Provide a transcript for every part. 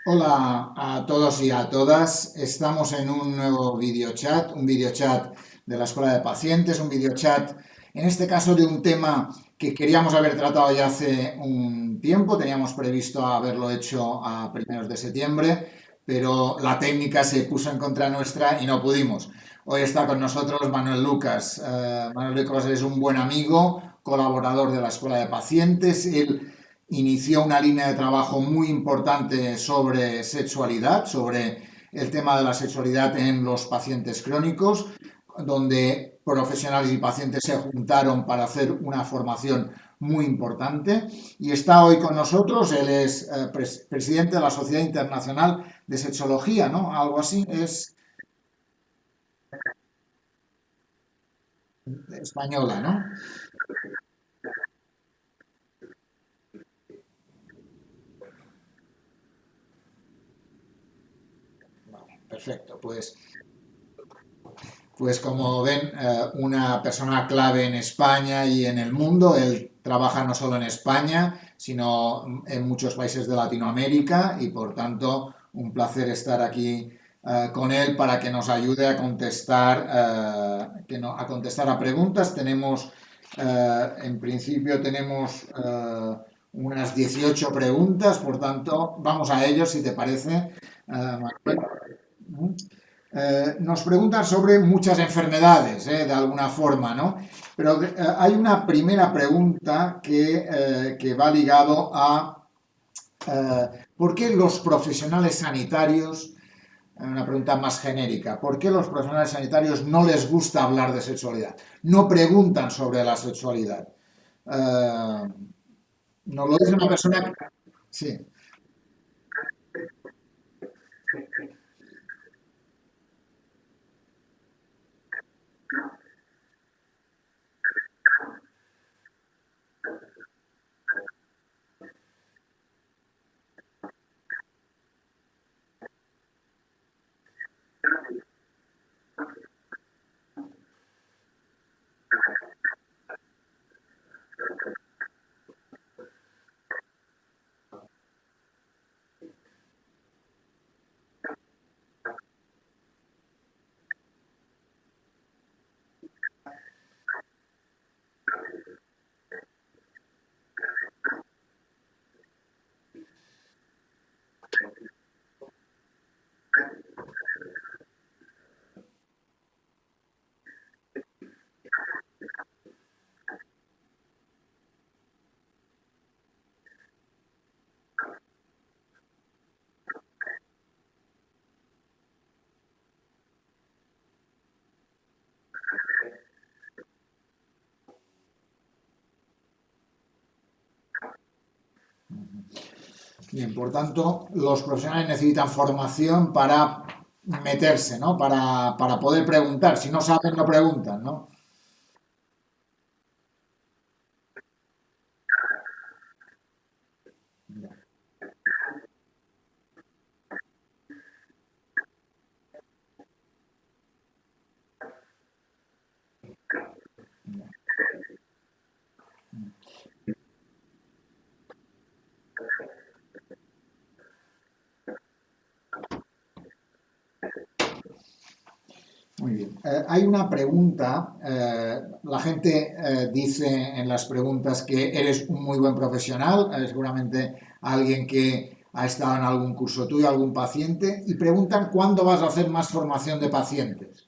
Hola a todos y a todas. Estamos en un video chat de la Escuela de Pacientes, un video chat, en este caso de un tema que queríamos haber tratado ya hace un tiempo. Teníamos previsto haberlo hecho a primeros de septiembre, pero la técnica se puso en contra nuestra y no pudimos. Hoy está con nosotros Manuel Lucas. Manuel Lucas es un buen amigo, colaborador de la Escuela de Pacientes. Él inició una línea de trabajo muy importante sobre sexualidad, sobre el tema de la sexualidad en los pacientes crónicos, donde profesionales y pacientes se juntaron para hacer una formación muy importante. Y está hoy con nosotros, él es presidente de la Sociedad Internacional de Sexología, ¿no? Algo así, es española, ¿no? Vale, perfecto, pues como ven, una persona clave en España y en el mundo. Él trabaja no solo en España, sino en muchos países de Latinoamérica y por tanto un placer estar aquí con él para que nos ayude a contestar, a contestar a preguntas. En principio tenemos unas 18 preguntas, por tanto vamos a ellos si te parece. Manuel. Nos preguntan sobre muchas enfermedades, de alguna forma, ¿no? Pero hay una primera pregunta que va ligado a ¿por qué los profesionales sanitarios, una pregunta más genérica, ¿por qué los profesionales sanitarios no les gusta hablar de sexualidad? No preguntan sobre la sexualidad. Eh, Nos lo dice una persona que... Sí. Bien, por tanto, los profesionales necesitan formación para meterse, ¿no? Para poder preguntar. Si no saben, no preguntan, ¿no? Muy bien. Hay una pregunta. La gente dice en las preguntas que eres un muy buen profesional, seguramente alguien que ha estado en algún curso tuyo, algún paciente, y preguntan cuándo vas a hacer más formación de pacientes.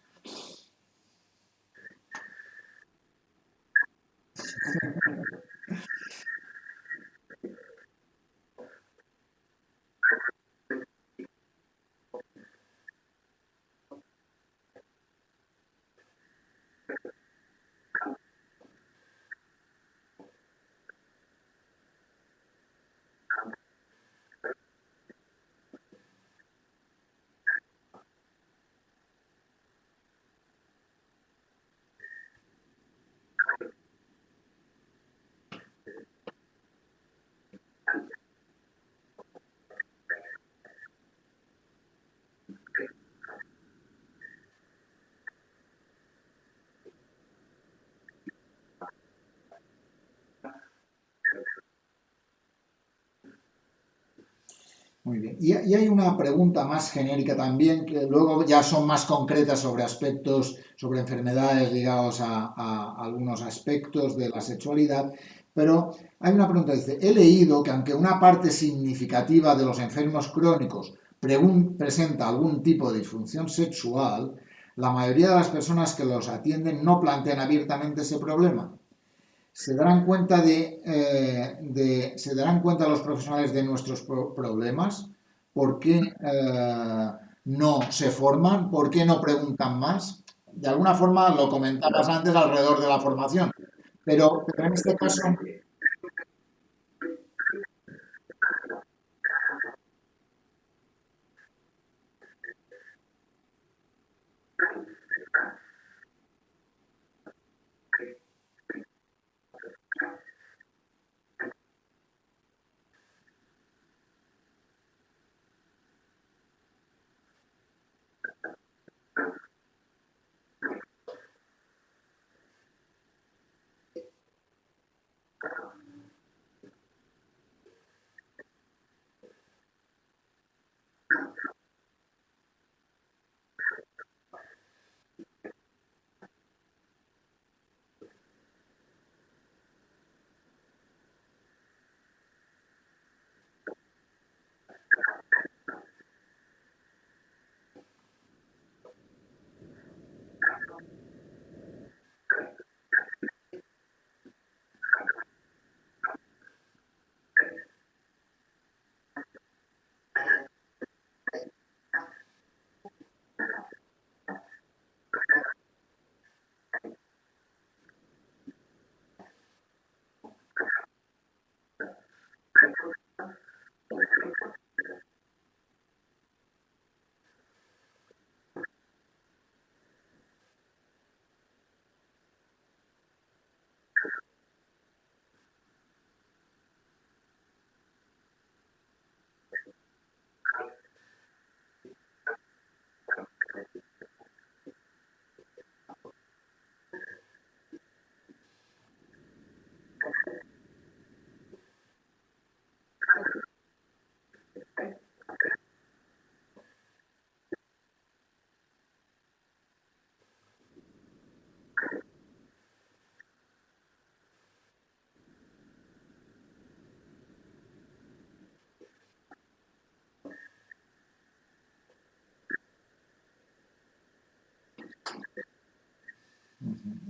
Muy bien. Y hay una pregunta más genérica también, que luego ya son más concretas sobre aspectos, sobre enfermedades ligados a algunos aspectos de la sexualidad, pero hay una pregunta, dice, he leído que aunque una parte significativa de los enfermos crónicos presenta algún tipo de disfunción sexual, la mayoría de las personas que los atienden no plantean abiertamente ese problema. ¿Se darán cuenta se darán cuenta los profesionales de nuestros problemas? ¿Por qué no se forman? ¿Por qué no preguntan más? De alguna forma lo comentabas antes alrededor de la formación, pero en este caso,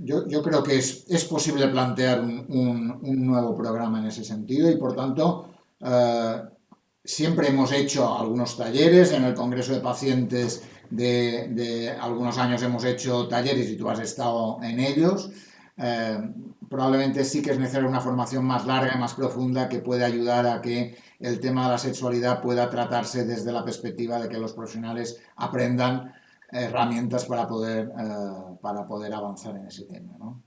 yo creo que es posible plantear un nuevo programa en ese sentido y por tanto siempre hemos hecho algunos talleres en el Congreso de Pacientes de algunos años hemos hecho talleres y tú has estado en ellos. Eh, Probablemente sí que es necesaria una formación más larga y más profunda que puede ayudar a que el tema de la sexualidad pueda tratarse desde la perspectiva de que los profesionales aprendan herramientas para poder avanzar en ese tema, ¿no?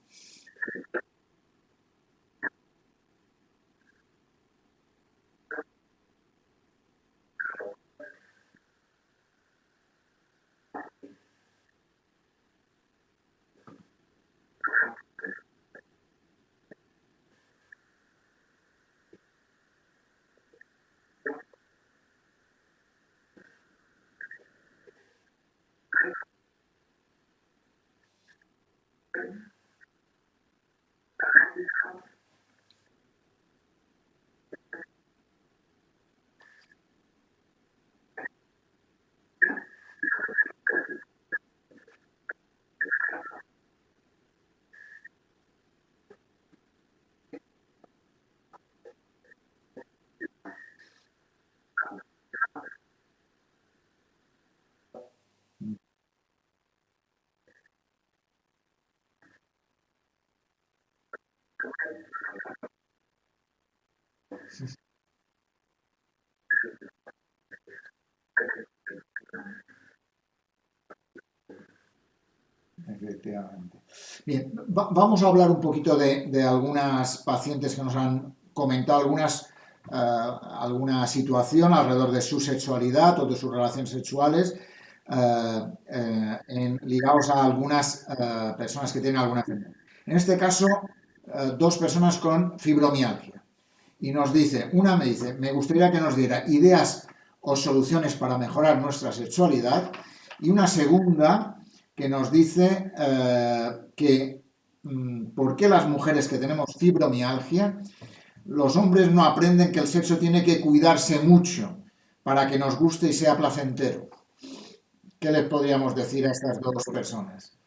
Efectivamente. Bien, vamos a hablar un poquito de algunas pacientes que nos han comentado alguna situación alrededor de su sexualidad o de sus relaciones sexuales ligados a algunas personas que tienen alguna enfermedad. En este caso, dos personas con fibromialgia. Y nos dice, una me dice, me gustaría que nos diera ideas o soluciones para mejorar nuestra sexualidad. Y una segunda que nos dice que por qué las mujeres que tenemos fibromialgia, los hombres no aprenden que el sexo tiene que cuidarse mucho para que nos guste y sea placentero. ¿Qué les podríamos decir a estas dos personas?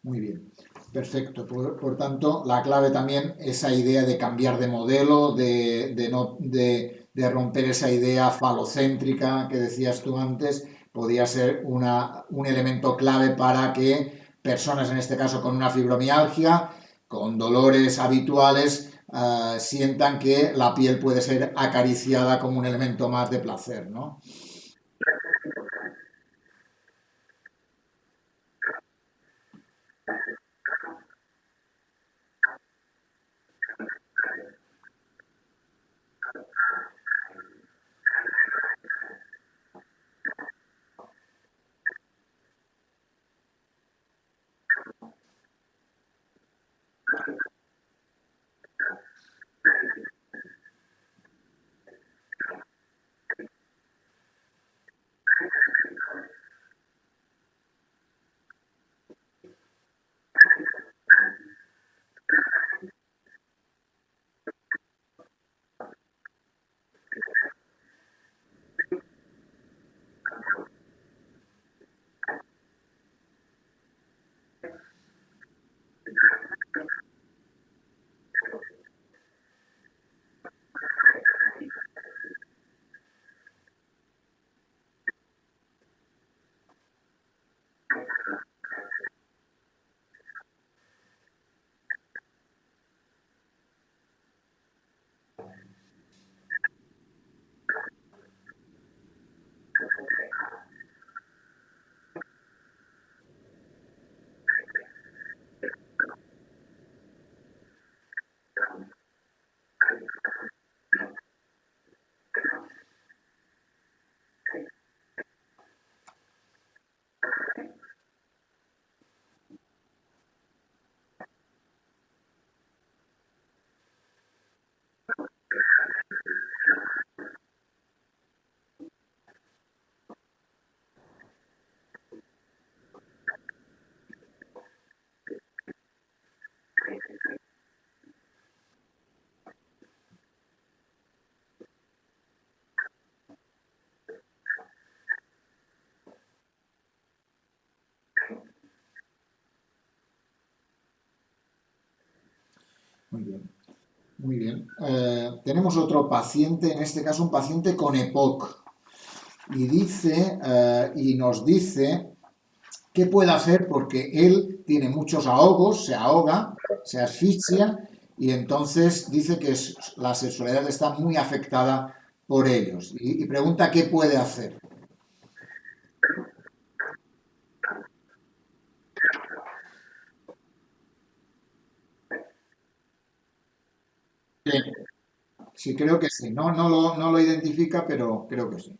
Muy bien, perfecto. Por tanto, la clave también, esa idea de cambiar de modelo, no, de romper esa idea falocéntrica que decías tú antes, podría ser un elemento clave para que personas, en este caso con una fibromialgia, con dolores habituales, sientan que la piel puede ser acariciada como un elemento más de placer, ¿no? Muy bien, muy bien. Tenemos otro paciente, en este caso un paciente con EPOC, y dice, y nos dice qué puede hacer porque él tiene muchos ahogos, se ahoga, se asfixia y entonces dice que la sexualidad está muy afectada por ellos y pregunta qué puede hacer. Sí, sí, creo que sí. No, no lo identifica, pero creo que sí.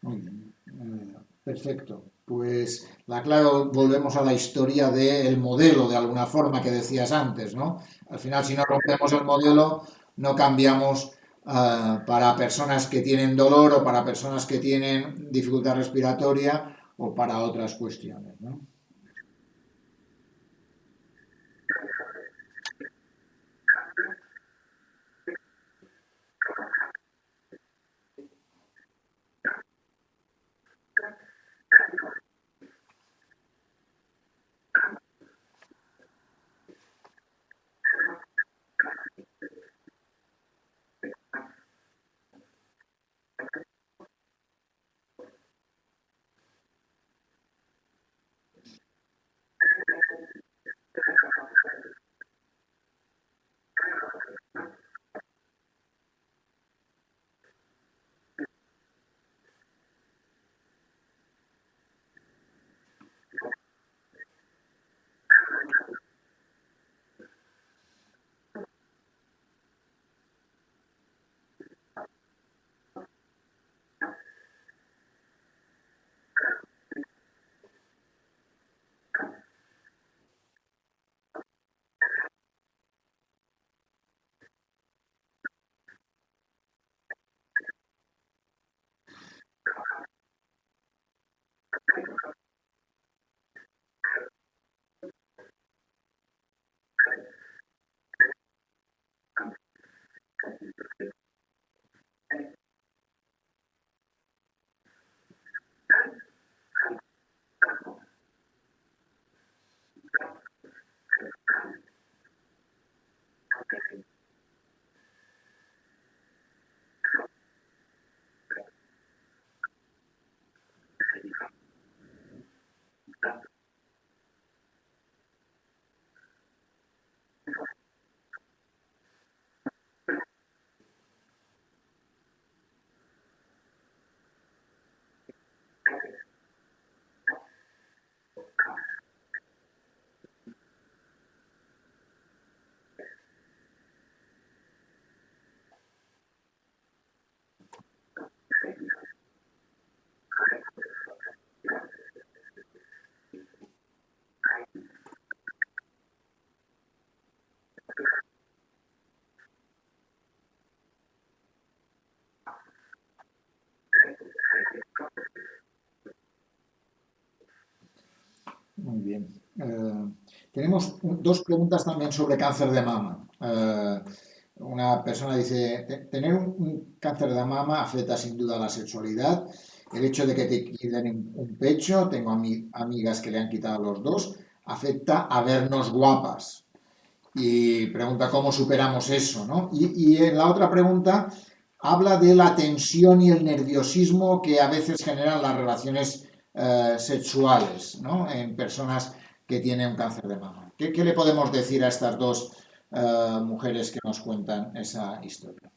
Muy bien. Perfecto. Pues la clave, volvemos a la historia del modelo, de alguna forma, que decías antes, ¿no? Al final, si no rompemos el modelo, no cambiamos para personas que tienen dolor o para personas que tienen dificultad respiratoria o para otras cuestiones, ¿no? Muy bien. Tenemos dos preguntas también sobre cáncer de mama. Una persona dice, tener un cáncer de mama afecta sin duda la sexualidad. El hecho de que te quiten un pecho, tengo amigas que le han quitado los dos, afecta a vernos guapas. Y pregunta cómo superamos eso, ¿no? Y en la otra pregunta habla de la tensión y el nerviosismo que a veces generan las relaciones sexuales, ¿no? En personas que tienen cáncer de mama. ¿Qué le podemos decir a estas dos mujeres que nos cuentan esa historia?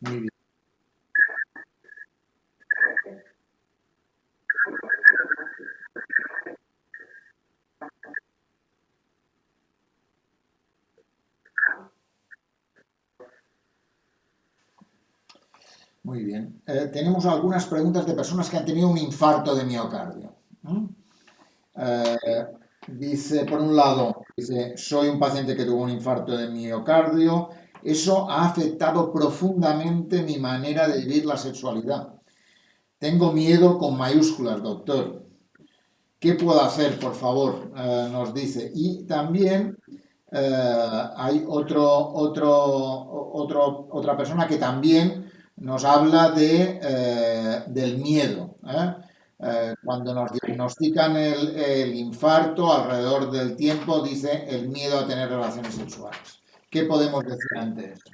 Muy bien. Muy bien. Tenemos algunas preguntas de personas que han tenido un infarto de miocardio. ¿Mm? Eh, Dice, por un lado, dice, soy un paciente que tuvo un infarto de miocardio. Eso ha afectado profundamente mi manera de vivir la sexualidad. Tengo miedo con mayúsculas, doctor. ¿Qué puedo hacer, por favor? Nos dice. Y también hay otra persona que también nos habla del miedo. Cuando nos diagnostican el infarto, alrededor del tiempo, dice el miedo a tener relaciones sexuales. ¿Qué podemos decir ante eso?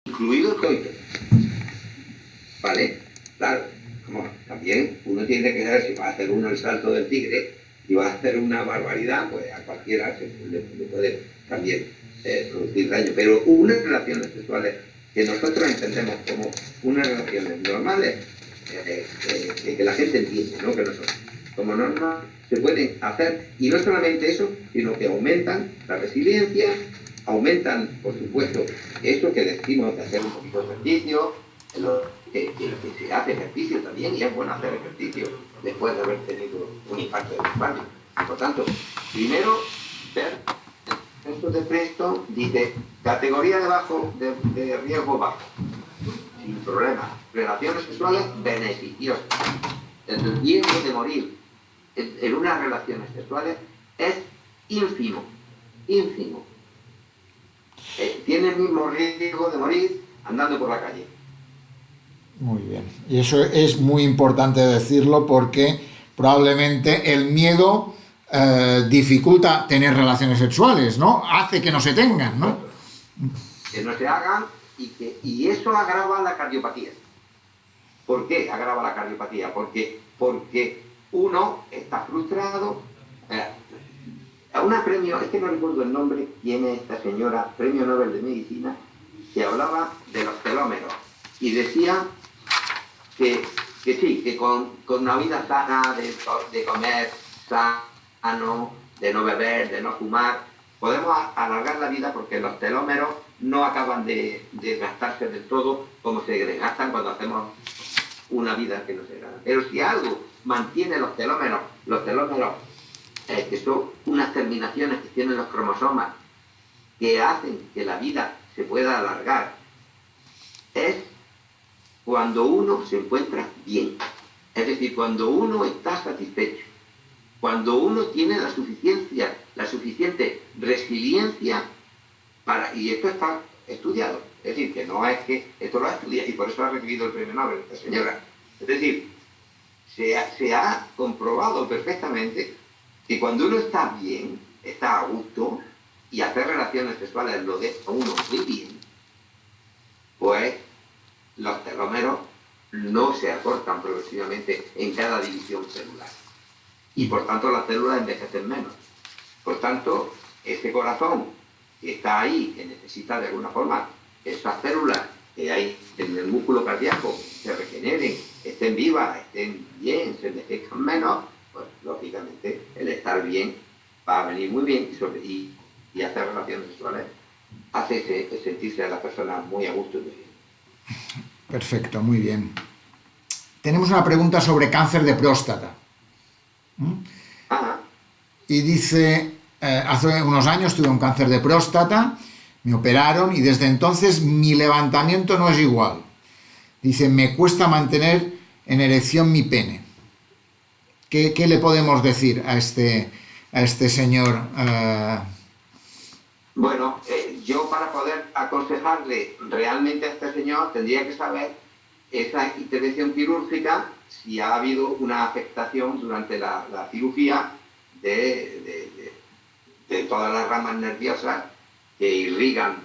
Incluido el coito. ¿Vale? Claro, como también uno tiene que saber si va a hacer uno el salto del tigre y va a hacer una barbaridad, pues a cualquiera le puede también producir daño. Pero unas relaciones sexuales que nosotros entendemos como unas relaciones normales, que la gente entiende, ¿no? Que nosotros, como normal, se pueden hacer, y no solamente eso, sino que aumentan la resiliencia, aumentan, por supuesto, eso que decimos de hacer un poquito de ejercicio, que se hace ejercicio también, y es bueno hacer ejercicio después de haber tenido un infarto de miocardio. Por tanto, primero, ver esto de Preston dice categoría de riesgo bajo, sin problema, relaciones sexuales beneficiosas. El riesgo de morir en unas relaciones sexuales es ínfimo. Tiene el mismo riesgo de morir andando por la calle. Muy bien. Y eso es muy importante decirlo porque probablemente el miedo dificulta tener relaciones sexuales, ¿no? Hace que no se tengan, ¿no? Que no se hagan y eso agrava la cardiopatía. ¿Por qué agrava la cardiopatía? Porque uno está frustrado. A una premio, es que no recuerdo el nombre, quién es esta señora, premio Nobel de Medicina, que hablaba de los telómeros y decía que sí, que con una vida sana, de comer sano, de no beber, de no fumar, podemos alargar la vida porque los telómeros no acaban de desgastarse del todo como se desgastan cuando hacemos una vida que no se gana. Pero si algo mantiene los telómeros que son unas terminaciones que tienen los cromosomas que hacen que la vida se pueda alargar, es cuando uno se encuentra bien. Es decir, cuando uno está satisfecho, cuando uno tiene la suficiente resiliencia para, y esto está estudiado, es decir, que no es que esto lo ha estudiado y por eso ha recibido el premio Nobel esta señora. Es decir, se ha comprobado perfectamente que cuando uno está bien, está a gusto y hacer relaciones sexuales lo deja a uno muy bien, pues los telómeros no se acortan progresivamente en cada división celular. Y por tanto las células envejecen menos. Por tanto, ese corazón que está ahí, que necesita de alguna forma esas células que hay en el músculo cardíaco se regeneren, estén vivas, estén bien, se envejezcan menos, pues lógicamente el estar bien va a venir muy bien y hacer relaciones sexuales hace sentirse a la persona muy a gusto y muy bien. Perfecto, muy bien. Tenemos una pregunta sobre cáncer de próstata. Y dice, hace unos años tuve un cáncer de próstata, me operaron y desde entonces mi levantamiento no es igual. Dice, me cuesta mantener en erección mi pene. ¿Qué le podemos decir a este señor? Bueno, yo para poder aconsejarle realmente a este señor tendría que saber esa intervención quirúrgica, si ha habido una afectación durante la cirugía de todas las ramas nerviosas que irrigan,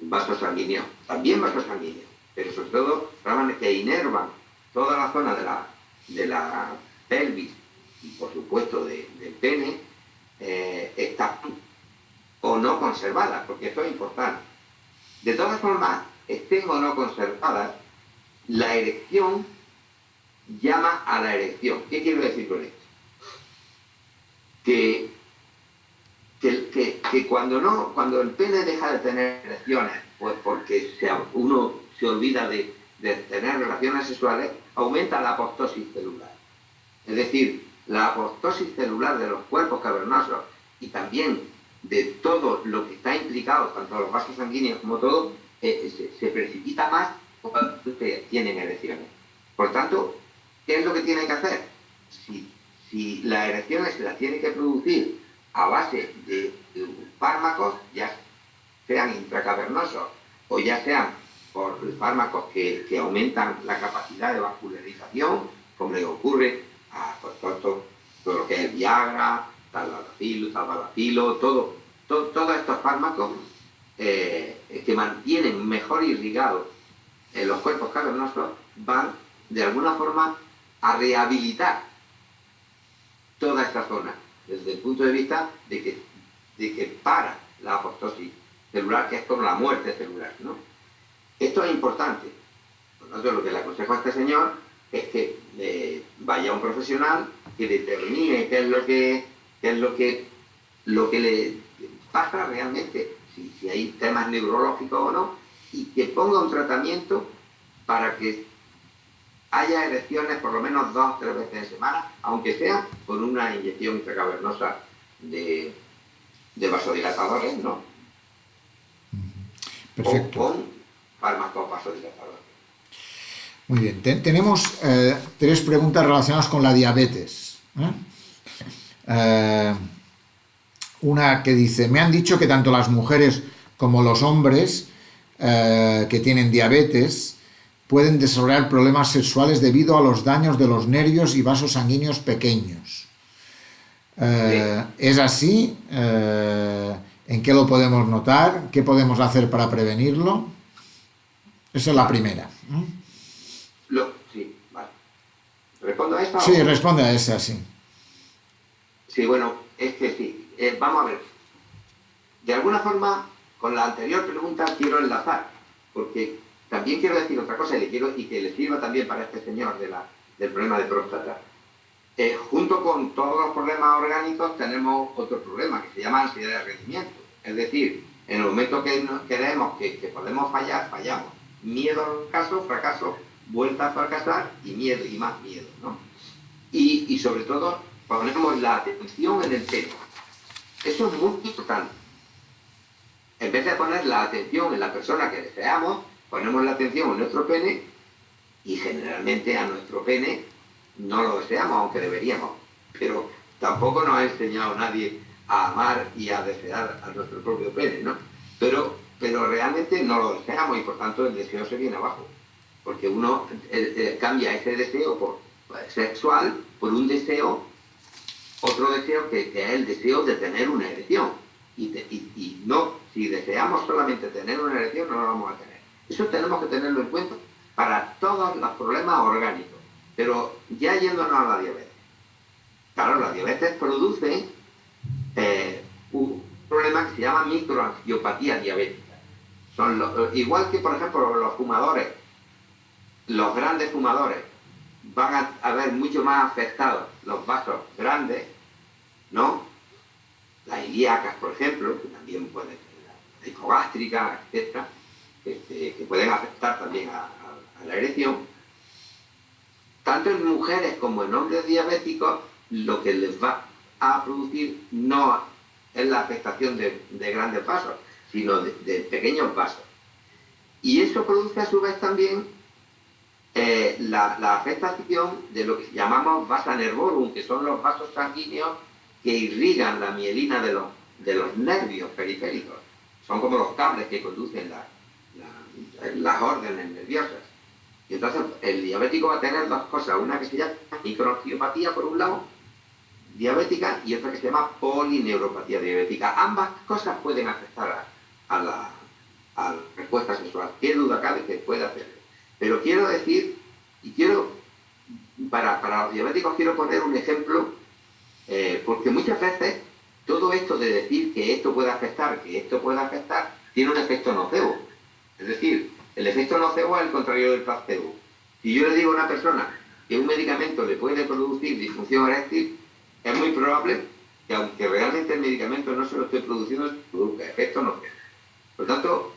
vasos sanguíneos, también vasos sanguíneos, pero sobre todo ramas que inervan toda la zona de la pelvis y por supuesto del pene, está o no conservadas, porque esto es importante. De todas formas, estén o no conservadas, la erección llama a la erección. ¿Qué quiero decir con esto? Que cuando el pene deja de tener erecciones, pues porque uno se olvida de tener relaciones sexuales, aumenta la apoptosis celular. Es decir, la apoptosis celular de los cuerpos cavernosos y también de todo lo que está implicado, tanto los vasos sanguíneos como todo, se precipita más cuando tienen erecciones. Por tanto, ¿qué es lo que tienen que hacer? Si las erecciones se las tiene que producir a base de fármacos, ya sean intracavernosos o ya sean por fármacos que aumentan la capacidad de vascularización, como le ocurre a todo lo que es el Viagra, Talbalafilo, todos estos fármacos que mantienen mejor irrigados los cuerpos cavernosos, van de alguna forma a rehabilitar toda esta zona desde el punto de vista de que para la apoptosis celular, que es como la muerte celular, ¿no? Esto es importante. Por lo tanto, lo que le aconsejo a este señor es que vaya a un profesional que determine qué es lo que le pasa realmente, si hay temas neurológicos o no, y que ponga un tratamiento para que haya erecciones por lo menos 2 o 3 veces en semana, aunque sea con una inyección intracavernosa de vasodilatadores, ¿no? Perfecto. O con fármacos vasodilatadores. Muy bien. Tenemos 3 preguntas relacionadas con la diabetes. Una que dice, me han dicho que tanto las mujeres como los hombres que tienen diabetes pueden desarrollar problemas sexuales debido a los daños de los nervios y vasos sanguíneos pequeños. ¿Es así? ¿En qué lo podemos notar? ¿Qué podemos hacer para prevenirlo? Esa es la primera. Sí, vale. ¿Respondo a esta? Sí, responde a esa, sí. Sí, bueno, es que sí. Vamos a ver. De alguna forma, con la anterior pregunta quiero enlazar, porque también quiero decir otra cosa y que le sirva también para este señor del problema de próstata. junto con todos los problemas orgánicos tenemos otro problema que se llama ansiedad de rendimiento. Es decir, en el momento que creemos que podemos fallar, fallamos. Miedo al fracaso, vuelta a fracasar y miedo y más miedo, ¿no? Y sobre todo ponemos la atención en el tema. Eso es muy importante. En vez de poner la atención en la persona que deseamos, ponemos la atención en nuestro pene y generalmente a nuestro pene no lo deseamos, aunque deberíamos. Pero tampoco nos ha enseñado nadie a amar y a desear a nuestro propio pene, ¿no? Pero realmente no lo deseamos y por tanto el deseo se viene abajo. Porque uno cambia ese deseo sexual por un deseo, otro deseo que es el deseo de tener una erección. Y no, si deseamos solamente tener una erección, no lo vamos a tener. Eso tenemos que tenerlo en cuenta para todos los problemas orgánicos. Pero ya yéndonos a la diabetes. Claro, la diabetes produce un problema que se llama microangiopatía diabética. Igual que, por ejemplo, los fumadores, los grandes fumadores, van a ver mucho más afectados los vasos grandes, ¿no? Las ilíacas, por ejemplo, que también pueden ser la hipogástrica, etc., que pueden afectar también a la erección. Tanto en mujeres como en hombres diabéticos, lo que les va a producir no es la afectación de grandes vasos, sino de pequeños vasos. Y eso produce a su vez también la afectación de lo que llamamos vasa nervorum, que son los vasos sanguíneos que irrigan la mielina de los nervios periféricos. Son como los cables que conducen las órdenes nerviosas. Y entonces el diabético va a tener dos cosas, una que se llama microangiopatía por un lado, diabética, y otra que se llama polineuropatía diabética. Ambas cosas pueden afectar a la respuesta sexual. ¿Qué duda cabe que puede hacerlo? Pero quiero decir, para los diabéticos quiero poner un ejemplo, porque muchas veces todo esto de decir que esto puede afectar, tiene un efecto nocebo. Es decir, el efecto nocebo es el contrario del placebo. Si yo le digo a una persona que un medicamento le puede producir disfunción eréctil, es muy probable que aunque realmente el medicamento no se lo esté produciendo, produzca efecto nocebo. Por lo tanto,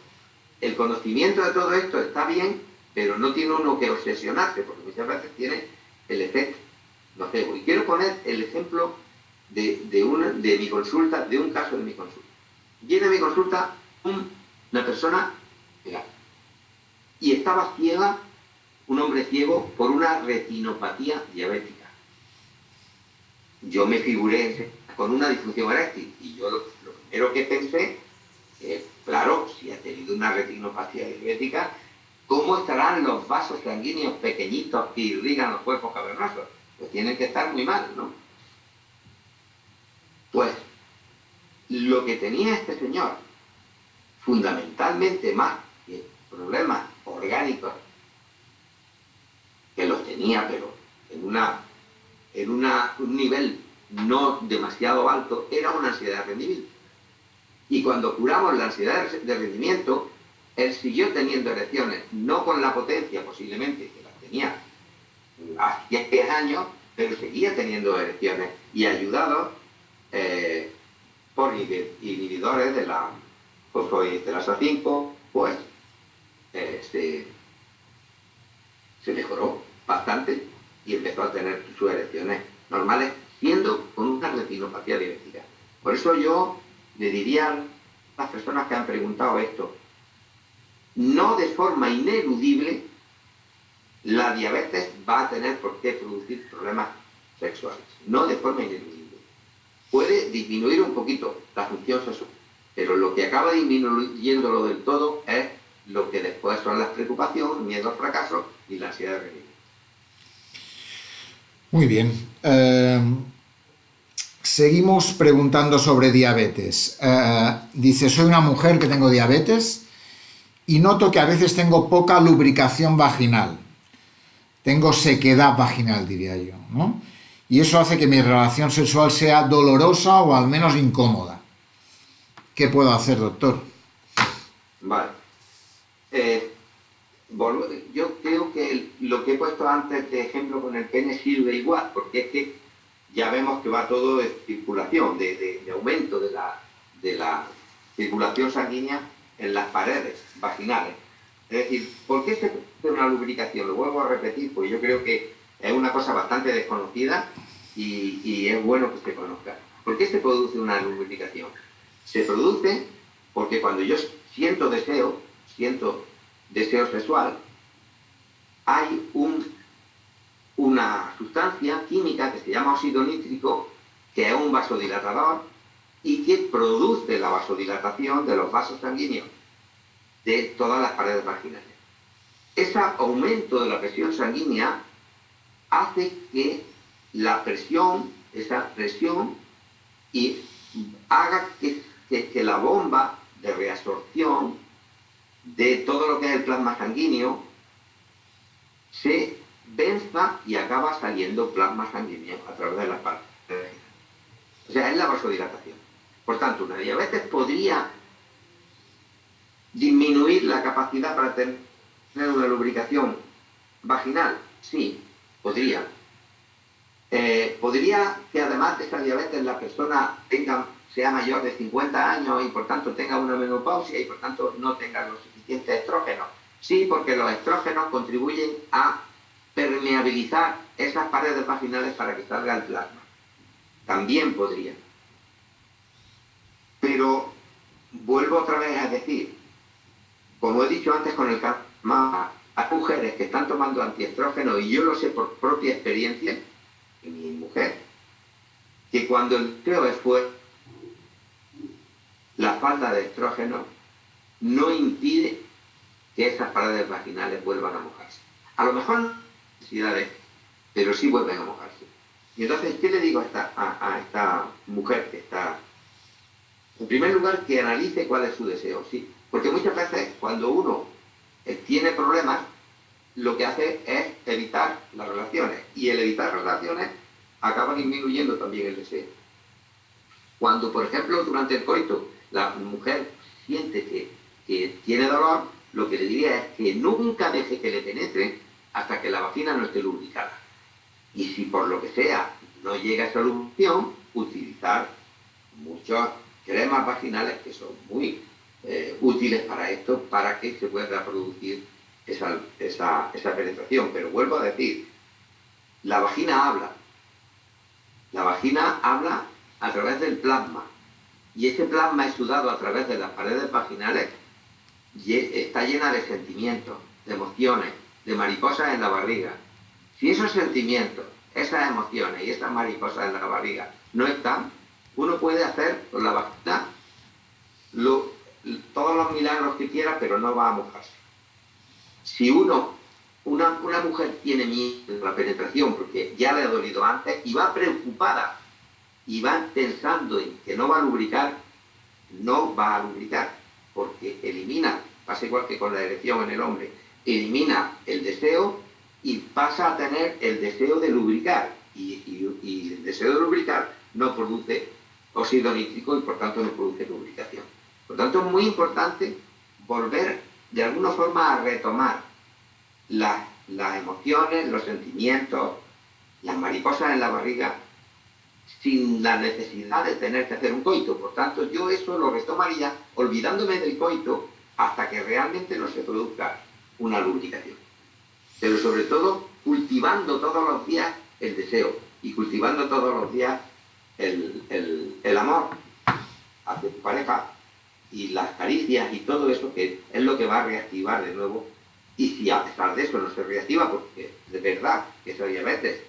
el conocimiento de todo esto está bien, pero no tiene uno que obsesionarse, porque muchas veces tiene el efecto nocebo. Y quiero poner el ejemplo de mi consulta, de un caso de mi consulta. Viene a mi consulta una persona y estaba ciega, un hombre ciego, por una retinopatía diabética. Yo me figuré con una disfunción eréctil y yo lo primero que pensé es, claro, si ha tenido una retinopatía diabética, ¿cómo estarán los vasos sanguíneos pequeñitos que irrigan los cuerpos cavernosos? Pues tienen que estar muy mal, ¿no? Pues lo que tenía este señor, fundamentalmente más que problemas orgánicos, que los tenía, pero en un nivel no demasiado alto, era una ansiedad de rendimiento. Y cuando curamos la ansiedad de rendimiento, él siguió teniendo erecciones, no con la potencia posiblemente que las tenía hace 10 años, pero seguía teniendo erecciones y ayudado por inhibidores de la fosfodiesterasa 5, pues se mejoró bastante y empezó a tener sus erecciones normales, siendo con una retinopatía diabética. Por eso yo le diría a las personas que han preguntado esto, no de forma ineludible, la diabetes va a tener por qué producir problemas sexuales. No de forma ineludible. Puede disminuir un poquito la función sexual, pero lo que acaba disminuyéndolo del todo es lo que después son las preocupaciones, miedo al fracaso y la ansiedad de rendimiento. Muy bien. Seguimos preguntando sobre diabetes. Dice, soy una mujer que tengo diabetes y noto que a veces tengo poca lubricación vaginal. Tengo sequedad vaginal, diría yo, ¿no? Y eso hace que mi relación sexual sea dolorosa o al menos incómoda. ¿Qué puedo hacer, doctor? Vale. Yo creo que lo que he puesto antes de ejemplo con el pene sirve igual, porque es que ya vemos que va todo de circulación, de aumento de la circulación sanguínea en las paredes vaginales. Es decir, ¿por qué se produce una lubricación? Lo vuelvo a repetir, pues yo creo que es una cosa bastante desconocida y es bueno que se conozca. ¿Por qué se produce una lubricación? Se produce porque cuando yo siento deseo sexual, hay una sustancia química que se llama óxido nítrico, que es un vasodilatador y que produce la vasodilatación de los vasos sanguíneos de todas las paredes vaginales. Ese aumento de la presión sanguínea hace que esa presión y haga que la bomba de reabsorción de todo lo que es el plasma sanguíneo se venza y acaba saliendo plasma sanguíneo a través de las paredes. O sea, es la vasodilatación. Por tanto, una diabetes podría disminuir la capacidad para tener una lubricación vaginal. Sí, podría. Podría que además de esa diabetes la persona sea mayor de 50 años y por tanto tenga una menopausia y por tanto no tenga los suficientes estrógenos. Sí, porque los estrógenos contribuyen a permeabilizar esas paredes vaginales para que salga el plasma. También podría. Pero vuelvo otra vez a decir, como he dicho antes con el cáncer, hay mujeres que están tomando antiestrógenos, y yo lo sé por propia experiencia, mi mujer, que cuando el deseo es fuerte, la falta de estrógeno no impide que esas paredes vaginales vuelvan a mojarse. A lo mejor no necesidades, pero sí vuelven a mojarse. Y entonces, ¿qué le digo a esta mujer que está? En primer lugar, que analice cuál es su deseo, sí. Porque muchas veces cuando uno tiene problemas, lo que hace es evitar las relaciones. Y el evitar relaciones acaba disminuyendo también el deseo. Cuando, por ejemplo, durante el coito, la mujer siente que tiene dolor, lo que le diría es que nunca deje que le penetre hasta que la vagina no esté lubricada. Y si por lo que sea no llega a esa lubricación, utilizar muchas cremas vaginales que son muy útiles para esto, para que se pueda producir esa penetración. Pero vuelvo a decir, la vagina habla. La vagina habla a través del plasma. Y ese plasma exudado a través de las paredes vaginales está llena de sentimientos, de emociones, de mariposas en la barriga. Si esos sentimientos, esas emociones y esas mariposas en la barriga no están, uno puede hacer con la vagina todos los milagros que quiera, pero no va a mojarse. Si una mujer tiene miedo a la penetración porque ya le ha dolido antes y va preocupada y va pensando en que no va a lubricar, no va a lubricar, porque pasa igual que con la erección en el hombre, elimina el deseo y pasa a tener el deseo de lubricar. Y el deseo de lubricar no produce óxido nítrico y por tanto no produce lubricación. Por tanto, es muy importante volver de alguna forma a retomar las emociones, los sentimientos, las mariposas en la barriga, sin la necesidad de tener que hacer un coito. Por tanto, yo eso lo retomaría olvidándome del coito hasta que realmente no se produzca una lubricación. Pero sobre todo, cultivando todos los días el deseo y cultivando todos los días el amor hacia tu pareja y las caricias y todo eso, que es lo que va a reactivar de nuevo. Y si a pesar de eso no se reactiva, porque de verdad que esa diabetes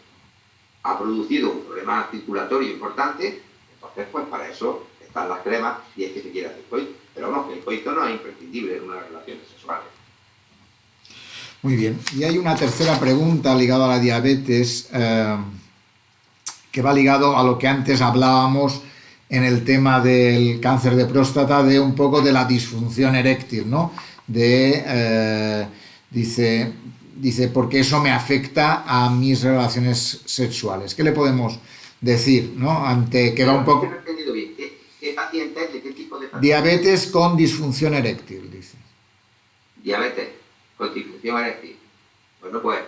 ha producido un problema circulatorio importante, entonces pues para eso están las cremas, si es que se quiere hacer coito. Pero vamos, que el coito no es imprescindible en unas relaciones sexuales. Muy bien. Y hay una tercera pregunta ligada a la diabetes, que va ligado a lo que antes hablábamos en el tema del cáncer de próstata, de un poco de la disfunción eréctil, ¿no? Dice, porque eso me afecta a mis relaciones sexuales. ¿Qué le podemos decir, ¿no? Ante que va un poco... No he entendido bien. ¿Qué paciente es? ¿De qué tipo de paciente? Diabetes con disfunción eréctil, dice. Diabetes con disfunción eréctil. Bueno, pues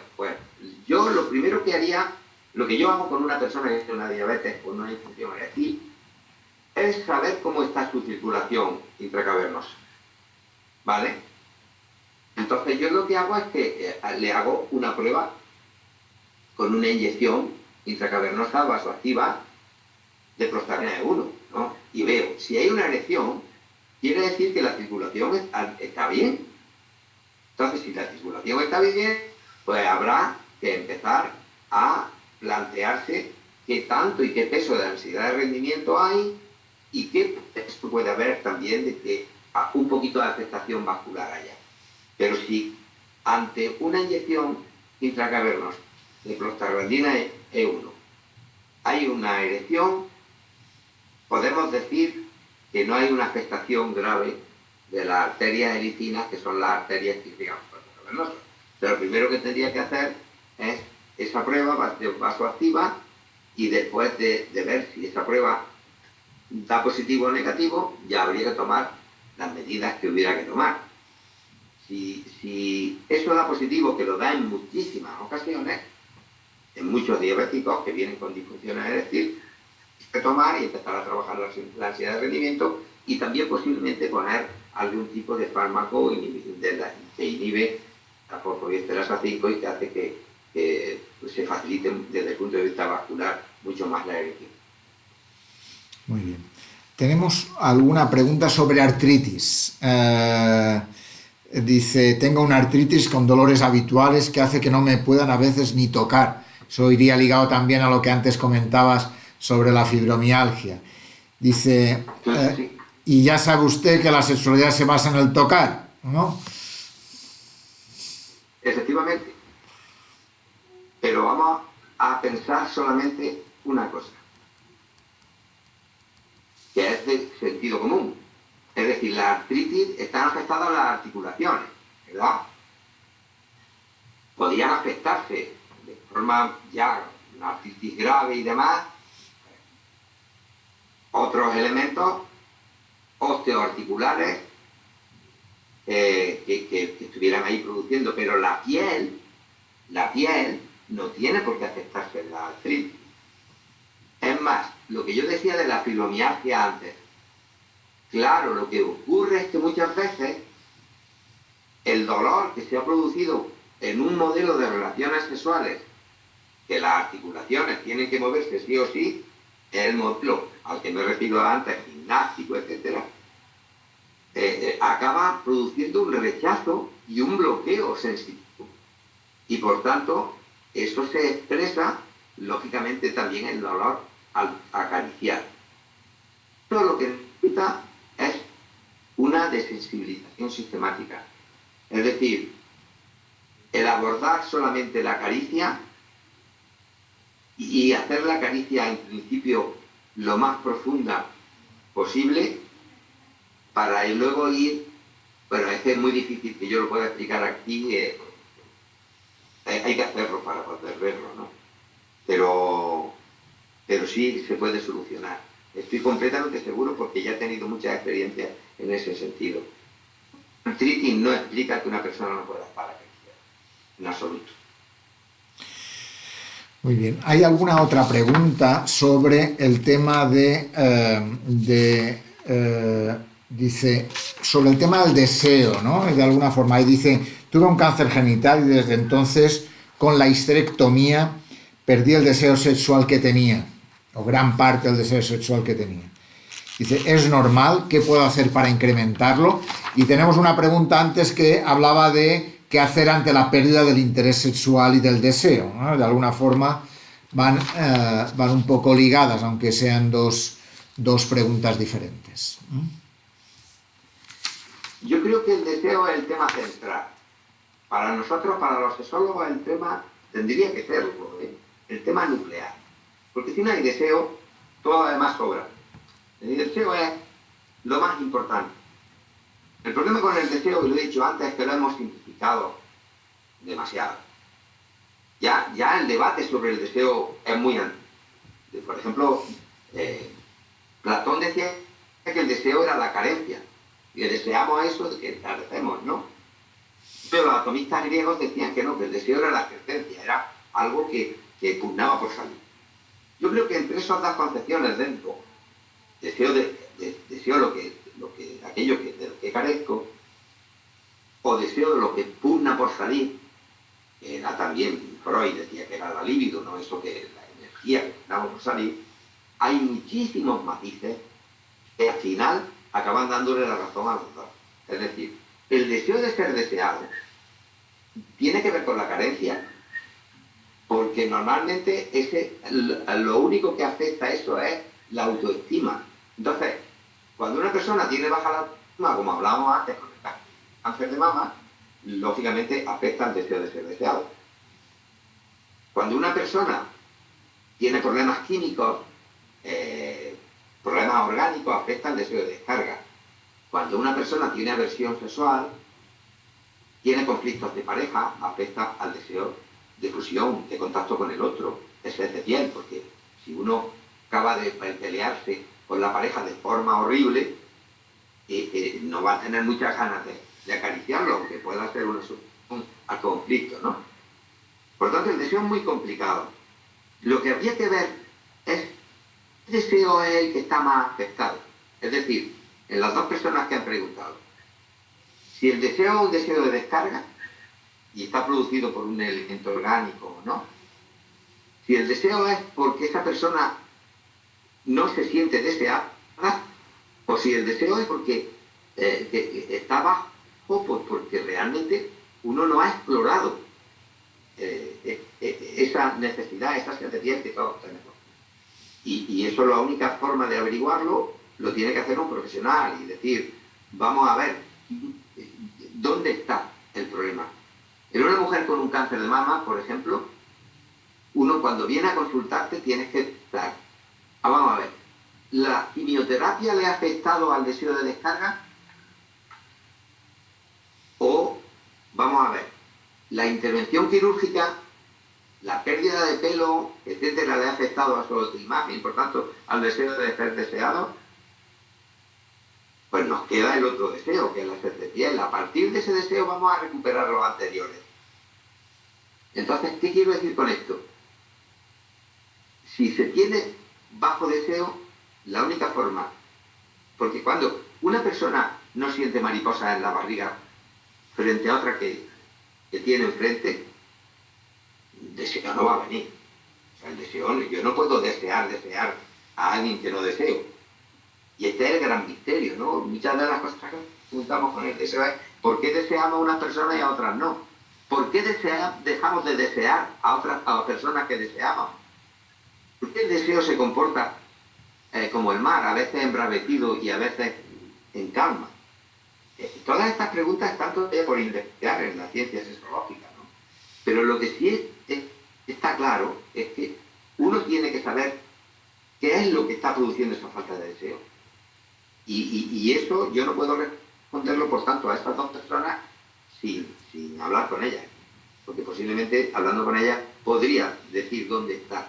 yo lo primero que haría Lo que yo hago con una persona que tiene una diabetes o una disfunción eréctil es saber cómo está su circulación intracavernosa, ¿vale? Entonces yo lo que hago es que le hago una prueba con una inyección intracavernosa vasoactiva de prostaglandina E1, ¿no? Y veo, si hay una erección, quiere decir que la circulación está bien. Entonces, si la circulación está bien, pues habrá que empezar a plantearse qué tanto y qué peso de ansiedad de rendimiento hay y qué peso puede haber también de que un poquito de afectación vascular haya. Pero si ante una inyección intracavernosa de prostaglandina E1 hay una erección, podemos decir que no hay una afectación grave de las arterias ericinas, que son las arterias que digamos cavernosas. Pero lo primero que tendría que hacer es esa prueba vasoactiva y después de ver si esa prueba da positivo o negativo, ya habría que tomar las medidas que hubiera que tomar. Si eso da positivo, que lo da en muchísimas ocasiones, en muchos diabéticos que vienen con disfunciones eréctiles, hay que tomar y empezar a trabajar la ansiedad de rendimiento y también posiblemente poner algún tipo de fármaco que inhibe la fosfodiesterasa 5 y que hace que se facilite desde el punto de vista vascular mucho más la erección. Muy bien. Tenemos alguna pregunta sobre artritis. Dice, tengo una artritis con dolores habituales que hace que no me puedan a veces ni tocar. Eso iría ligado también a lo que antes comentabas sobre la fibromialgia. Dice, y ya sabe usted que la sexualidad se basa en el tocar, ¿no? Efectivamente. Pero vamos a pensar solamente una cosa, que es de sentido común. Es decir, la artritis están afectadas las articulaciones, ¿verdad? Podrían afectarse de forma ya una artritis grave y demás, otros elementos osteoarticulares que estuvieran ahí produciendo, pero la piel no tiene por qué afectarse la artritis. Es más, lo que yo decía de la fibromialgia antes, claro, lo que ocurre es que muchas veces el dolor que se ha producido en un modelo de relaciones sexuales, que las articulaciones tienen que moverse sí o sí, es el modelo al que me refiero antes, gimnástico, etc., acaba produciendo un rechazo y un bloqueo sensitivo. Y por tanto, eso se expresa, lógicamente, también en el dolor al acariciar. Todo lo que necesita es una desensibilización sistemática. Es decir, el abordar solamente la caricia y hacer la caricia en principio lo más profunda posible para luego ir, bueno, es muy difícil que yo lo pueda explicar aquí, hay que hacerlo para poder verlo, ¿no? Pero sí se puede solucionar. Estoy completamente seguro porque ya he tenido mucha experiencia en ese sentido. Artritis no explica que una persona no pueda estar acariciada, en absoluto. Muy bien. ¿Hay alguna otra pregunta sobre el tema dice, sobre el tema del deseo, ¿no? De alguna forma, ahí dice, tuve un cáncer genital y desde entonces, con la histerectomía, perdí el deseo sexual que tenía, o gran parte del deseo sexual que tenía. Dice, ¿es normal? ¿Qué puedo hacer para incrementarlo? Y tenemos una pregunta antes que hablaba de qué hacer ante la pérdida del interés sexual y del deseo, ¿no? De alguna forma van un poco ligadas, aunque sean dos preguntas diferentes. Yo creo que el deseo es el tema central. Para nosotros, para los sexólogos, el tema tendría que ser el tema nuclear. Porque si no hay deseo, todo lo demás sobra. El deseo es lo más importante. El problema con el deseo, y lo he dicho antes, es que lo hemos simplificado demasiado. Ya el debate sobre el deseo es muy antiguo. Por ejemplo, Platón decía que el deseo era la carencia. Y deseamos eso de que carecemos, ¿no? Pero los atomistas griegos decían que no, que el deseo era la presencia, era algo que que pugnaba por salir. Yo creo que entre esas dos concepciones dentro, deseo aquello de lo que carezco, o deseo de lo que pugna por salir, que era también, Freud decía que era la libido, no eso que la energía que pugnaba por salir, hay muchísimos matices que al final acaban dándole la razón a los dos. Es decir, el deseo de ser deseado tiene que ver con la carencia, porque normalmente lo único que afecta a eso es la autoestima. Entonces, cuando una persona tiene baja la autoestima, como hablábamos antes con el cáncer de mama, lógicamente afecta al deseo de ser deseado. Cuando una persona tiene problemas químicos, problemas orgánicos, afecta al deseo de descarga. Cuando una persona tiene aversión sexual, tiene conflictos de pareja, afecta al deseo de fusión, de contacto con el otro, de ser de piel, porque si uno acaba de pelearse con la pareja de forma horrible, no va a tener muchas ganas de acariciarlo, aunque pueda ser una solución al conflicto, ¿no? Por tanto, el deseo es muy complicado. Lo que habría que ver es qué deseo es el que está más afectado. Es decir, en las dos personas que han preguntado, si el deseo es un deseo de descarga y está producido por un elemento orgánico o no, si el deseo es porque esa persona no se siente deseada, o si el deseo es porque que está bajo, pues porque realmente uno no ha explorado esa necesidad, esa sensación que todos tenemos. Y eso, la única forma de averiguarlo lo tiene que hacer un profesional y decir, vamos a ver, ¿dónde está el problema? En una mujer con un cáncer de mama, por ejemplo, uno cuando viene a consultarte tienes que estar, vamos a ver, ¿la quimioterapia le ha afectado al deseo de descarga? O, vamos a ver, ¿la intervención quirúrgica, la pérdida de pelo, etcétera, le ha afectado a su autoimagen y por tanto al deseo de ser deseado? Pues nos queda el otro deseo, que es la ser de piel. A partir de ese deseo vamos a recuperar los anteriores. Entonces, ¿qué quiero decir con esto? Si se tiene bajo deseo, la única forma, porque cuando una persona no siente mariposas en la barriga frente a otra que tiene enfrente, el deseo no va a venir. O sea, el deseo, yo no puedo desear a alguien que no deseo. Y este es el gran misterio, ¿no? Muchas de las cosas que preguntamos con el deseo es ¿por qué deseamos a unas personas y a otras no? ¿Por qué dejamos de desear a las personas que deseamos? ¿Por qué el deseo se comporta como el mar, a veces embravecido y a veces en calma? Todas estas preguntas están todavía por investigar en la ciencia sexológica, ¿no? Pero lo que sí está claro es que uno tiene que saber qué es lo que está produciendo esa falta de deseo. Y eso yo no puedo responderlo, por tanto, a estas dos personas sin hablar con ellas. Porque posiblemente, hablando con ellas, podría decir dónde está,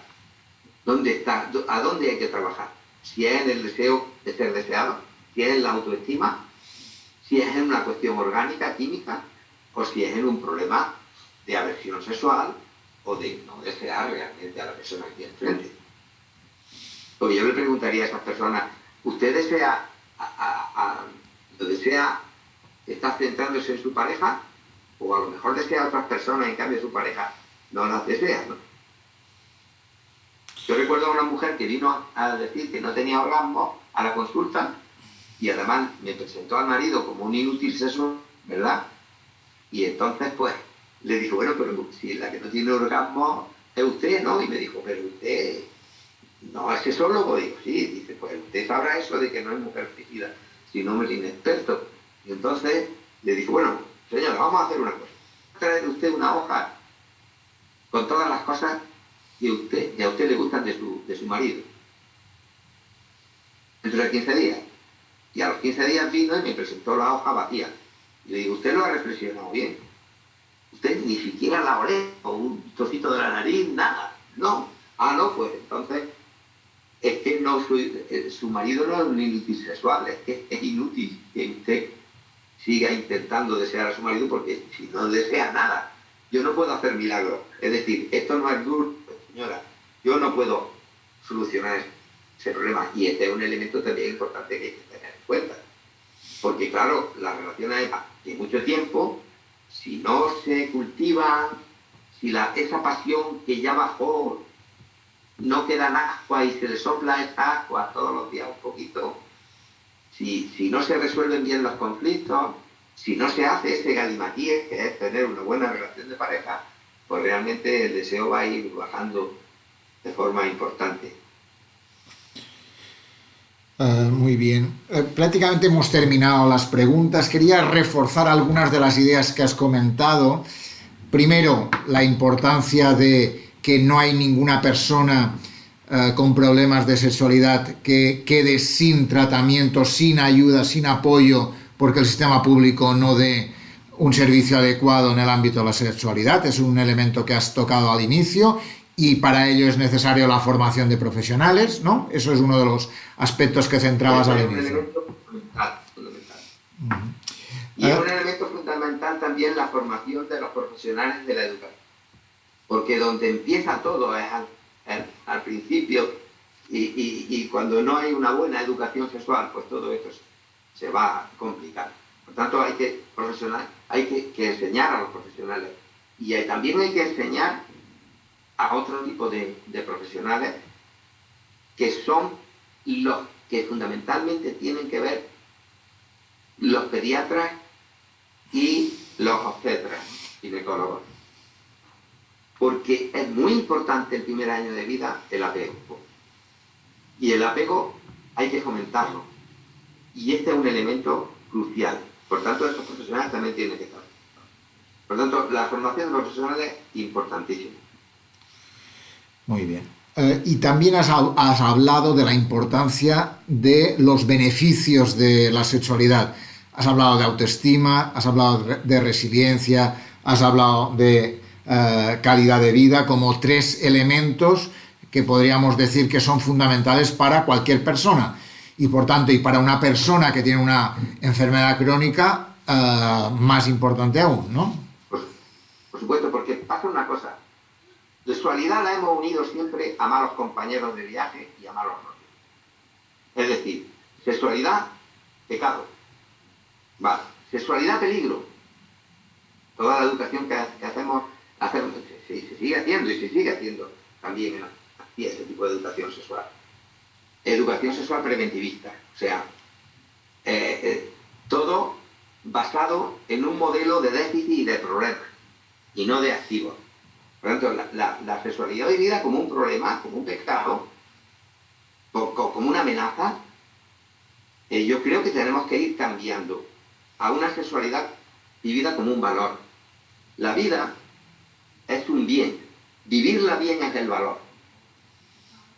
a dónde hay que trabajar. Si es en el deseo de ser deseado, si es en la autoestima, si es en una cuestión orgánica, química, o si es en un problema de aversión sexual o de no desear realmente a la persona que tiene enfrente. Porque yo le preguntaría a esas personas, ¿usted desea está centrándose en su pareja? O a lo mejor desea a otras personas y en cambio su pareja no las desea, ¿no? Yo recuerdo a una mujer que vino a decir que no tenía orgasmo a la consulta y además me presentó al marido como un inútil sexual, ¿verdad? Y entonces pues le dijo, bueno, pero si la que no tiene orgasmo es usted, ¿no? Y me dijo, pero usted no es sexólogo. Digo, sí. Dice, pues usted sabrá eso de que no es mujer fingida, sino es inexperto. Y entonces le dijo, bueno, señora, vamos a hacer una cosa. Trae usted una hoja con todas las cosas que a usted le gustan de su marido. Dentro de 15 días. Y a los 15 días vino y me presentó la hoja vacía. Y le digo, ¿usted lo ha reflexionado bien? Usted ni siquiera la oreja o un trocito de la nariz, nada. No. Ah, no, pues entonces es que no, su marido no es un inútil sexual, es que es inútil que usted siga intentando desear a su marido porque si no desea nada, yo no puedo hacer milagros. Es decir, esto no es duro, señora, yo no puedo solucionar ese problema. Y este es un elemento también importante que hay que tener en cuenta. Porque claro, las relaciones de mucho tiempo, si no se cultiva, si esa pasión que ya bajó no queda en agua y se le sopla esa agua todos los días un poquito, si no se resuelven bien los conflictos, si no se hace ese galimatías, que es tener una buena relación de pareja, pues realmente el deseo va a ir bajando de forma importante. Muy bien. Prácticamente hemos terminado las preguntas. Quería reforzar algunas de las ideas que has comentado. Primero, la importancia de que no hay ninguna persona con problemas de sexualidad que quede sin tratamiento, sin ayuda, sin apoyo, porque el sistema público no dé un servicio adecuado en el ámbito de la sexualidad. Es un elemento que has tocado al inicio y para ello es necesario la formación de profesionales, ¿no? Eso es uno de los aspectos que centrabas al inicio. Es un elemento fundamental. Y es un elemento fundamental también la formación de los profesionales de la educación. Porque donde empieza todo es al principio y cuando no hay una buena educación sexual, pues todo esto se va a complicar. Por tanto, hay que enseñar a los profesionales. Y también hay que enseñar a otro tipo de profesionales que son los que fundamentalmente tienen que ver los pediatras y los obstetras, ginecólogos. Porque es muy importante el primer año de vida el apego. Y el apego hay que fomentarlo. Y este es un elemento crucial. Por tanto, esos profesionales también tienen que estar. Por tanto, la formación de profesionales es importantísima. Muy bien. Y también has hablado de la importancia de los beneficios de la sexualidad. Has hablado de autoestima, has hablado de resiliencia, has hablado de calidad de vida como tres elementos que podríamos decir que son fundamentales para cualquier persona. Y por tanto, y para una persona que tiene una enfermedad crónica, más importante aún, ¿no? Por supuesto, porque pasa una cosa. Sexualidad la hemos unido siempre a malos compañeros de viaje y a malos novios. Es decir, sexualidad, pecado. Vale. Sexualidad, peligro. Toda la educación que hacemos se sigue haciendo y se sigue haciendo también en ese tipo de educación sexual. Educación sexual preventivista. O sea, todo basado en un modelo de déficit y de problema y no de activos. Por lo tanto, la sexualidad vivida como un problema, como un pecado, como una amenaza, yo creo que tenemos que ir cambiando a una sexualidad vivida como un valor. La vida es un bien, vivirla bien es el valor.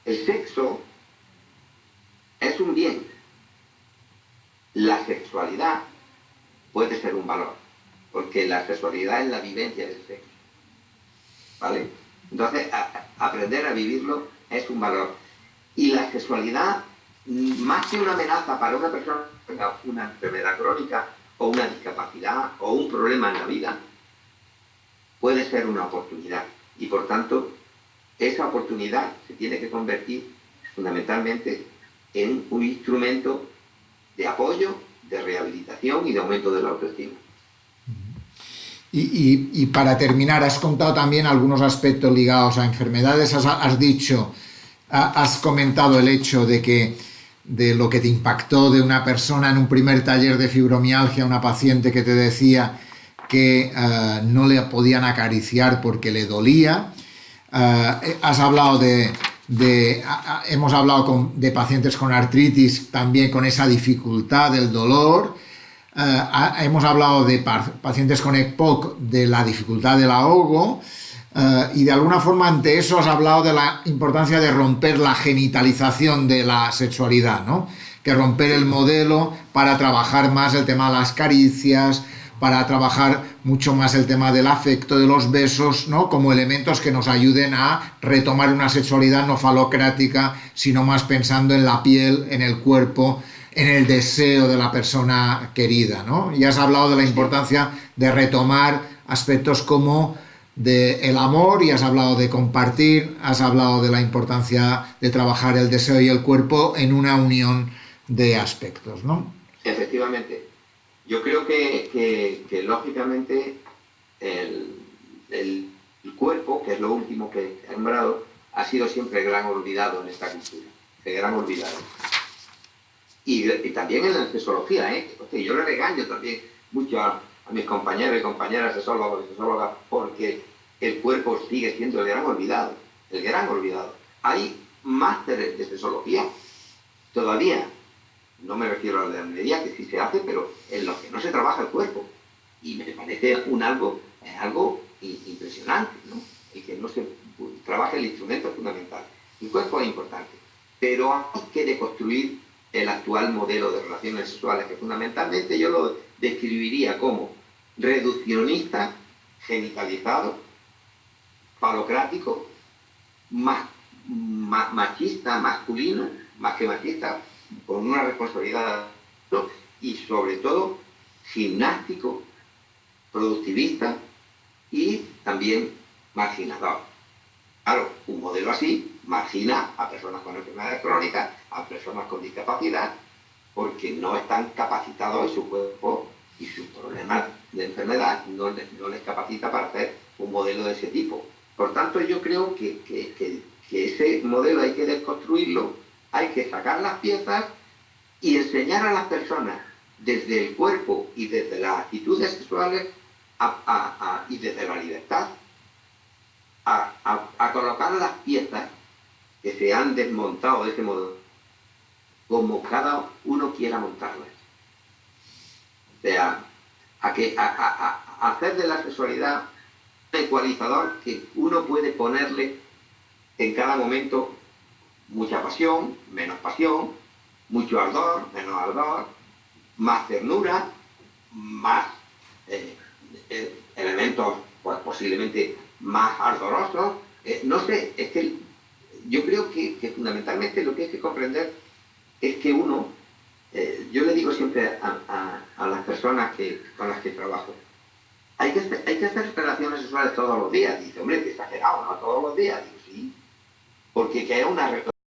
El sexo es un bien. La sexualidad puede ser un valor, porque la sexualidad es la vivencia del sexo. ¿Vale? Entonces, aprender a vivirlo es un valor. Y la sexualidad, más que una amenaza para una persona que tenga una enfermedad crónica o una discapacidad o un problema en la vida, puede ser una oportunidad. Y por tanto, esa oportunidad se tiene que convertir fundamentalmente en un instrumento de apoyo, de rehabilitación y de aumento de la autoestima. Y para terminar, has contado también algunos aspectos ligados a enfermedades. Has comentado el hecho de lo que te impactó de una persona en un primer taller de fibromialgia, una paciente que te decía que no le podían acariciar porque le dolía. Has hablado hemos hablado de pacientes con artritis, también con esa dificultad del dolor. Hemos hablado de pacientes con EPOC, de la dificultad del ahogo, y de alguna forma ante eso has hablado de la importancia de romper la genitalización de la sexualidad, ¿no? Que romper el modelo para trabajar más el tema de las caricias, para trabajar mucho más el tema del afecto, de los besos, ¿no? Como elementos que nos ayuden a retomar una sexualidad no falocrática, sino más pensando en la piel, en el cuerpo, en el deseo de la persona querida, ¿no? Y has hablado de la importancia de retomar aspectos como del amor y has hablado de compartir, has hablado de la importancia de trabajar el deseo y el cuerpo en una unión de aspectos, ¿no? Efectivamente. Yo creo que lógicamente el cuerpo, que es lo último que he nombrado, ha sido siempre el gran olvidado en esta cultura, el gran olvidado. Y también en la sexología, ¿eh? Hostia, yo le regaño también mucho a mis compañeros y compañeras sexólogos y sexólogas porque el cuerpo sigue siendo el gran olvidado, el gran olvidado. Hay másteres de sexología todavía, no me refiero a la de media, que sí se hace, pero en los que no se trabaja el cuerpo. Y me parece algo impresionante, ¿no? Y que no se trabaja el instrumento fundamental. El cuerpo es importante, pero hay que deconstruir el actual modelo de relaciones sexuales, que fundamentalmente yo lo describiría como reduccionista, genitalizado, falocrático, machista, masculino, más que machista, con una responsabilidad, ¿no? Y sobre todo gimnástico, productivista y también marginador. Claro, un modelo así margina a personas con enfermedades crónicas, a personas con discapacidad, porque no están capacitados en su cuerpo y sus problemas de enfermedad no les capacita para hacer un modelo de ese tipo. Por tanto, yo creo que ese modelo hay que desconstruirlo, hay que sacar las piezas y enseñar a las personas desde el cuerpo y desde las actitudes sexuales y desde la libertad a colocar las piezas que se han desmontado de ese modo como cada uno quiera montarlas. O sea, a hacer de la sexualidad un ecualizador que uno puede ponerle en cada momento mucha pasión, menos pasión, mucho ardor, menos ardor, más ternura, más elementos pues, posiblemente más ardorosos. No sé, es que yo creo que fundamentalmente lo que hay que comprender es que uno, yo le digo siempre a las personas con las que trabajo, hay que hacer relaciones sexuales todos los días. Dice, hombre, qué exagerado, ¿no? Todos los días. Digo, sí, porque que es una